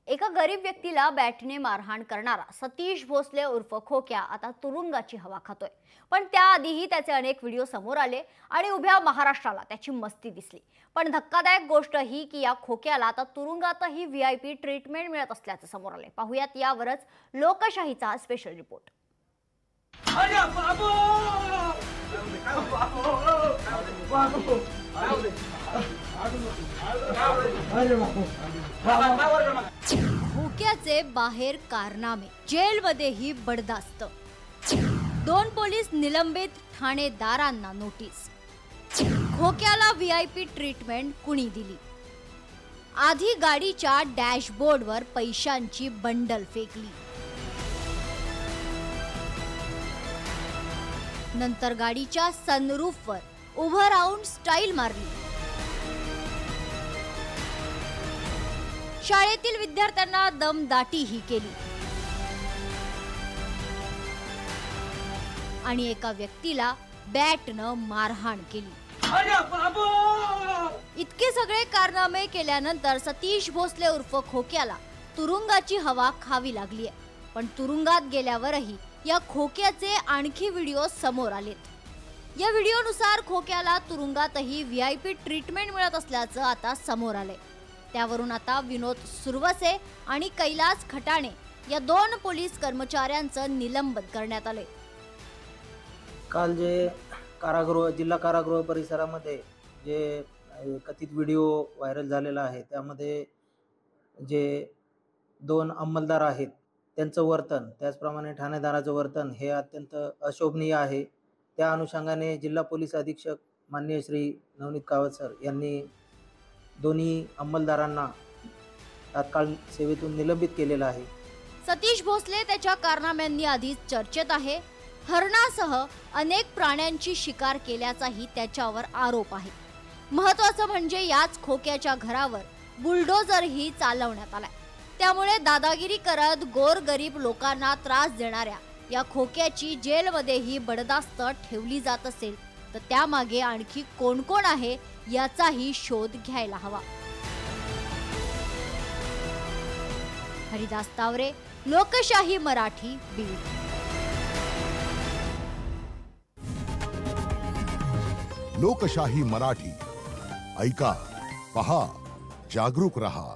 एका गरीब व्यक्तीला बॅटने मारहाण करणारा सतीश भोसले उर्फ खोक्या आता तुरुंगाची हवा खातोय। पण त्याआधीही त्याचे अनेक व्हिडिओ समोर आले आणि उभ्या महाराष्ट्राला त्याची मस्ती दिसली। पण धक्कादायक गोष्ट ही की या खोक्याला आता तुरुंगातही व्हीआयपी ट्रीटमेंट मिळत असल्याचं समोर आले। पाहूयात यावरच लोकशाहीचा स्पेशल रिपोर्ट। खोक्याचे बाहेर कारनामे, जेलमध्येही बडदास्त, 2 पोलीस निलंबित, ठाणेदारांना नोटीस। खोक्याला व्हीआयपी ट्रीटमेंट कुणी दिली? आधी गाडीच्या डॅशबोर्डवर पैशांची बंडल फेकली, नंतर गाडीच्या सनरूफवर उभं राहून स्टाईल मारली, शाळेतील विद्यार्थ्यांना दमदाटीही केली आणि एका व्यक्तीला बॅटनं मारहाण केली। इतके सगळे कारनामे केल्यानंतर सतीश भोसले उर्फ खोक्याला तुरुंगाची हवा खावी लागली आहे। पण तुरुंगात गेल्यावरही या खोक्याचे आणखी व्हिडिओ समोर आलेत। या व्हिडिओनुसार खोक्याला तुरुंगातही व्हीआयपी ट्रीटमेंट मिळत असल्याचं आता समोर आलंय। त्यावरून आता विनोद सुरवसे आणि कैलास खटाणे या 2 पोलीस कर्मचाऱ्यांचं निलंबन करण्यात आले। काल जे जिल्हा कारागृह परिसरामध्ये जे कथित व्हिडिओ व्हायरल झालेला आहे त्यामध्ये जे 2 अंमलदार आहेत त्यांचं वर्तन, त्याचप्रमाणे ठाणेदाराचं वर्तन हे अत्यंत अशोभनीय आहे। त्या अनुषंगाने जिल्हा पोलीस अधीक्षक माननीय श्री नवनीत कावत सर यांनी दोन्ही अंमलदारांना तात्काळ सेवेतून निलंबित केलेलं आहे। सतीश भोसले त्याच्या कारनाम्यांनी आधीच चर्चेत आहे। हरणासह अनेक प्राण्यांची शिकार केल्याचाही त्याच्यावर आरोप आहे। महत्त्वाचं म्हणजे याच खोक्याच्या घरावर बुलडोझरही चालवण्यात आलाय। त्यामुळे दादागिरी करत गोरगरीब लोकांना त्रास देणाऱ्या या खोक्याची जेलमध्येही बडदास्त ठेवली जात असेल तर त्यामागे आणखी कोण कोण आहे याचाही शोध घ्यायला हवा। हरिदास तावरे, लोकशाही मराठी, बीड। लोकशाही मराठी, ऐका, पहा, जागरूक रहा।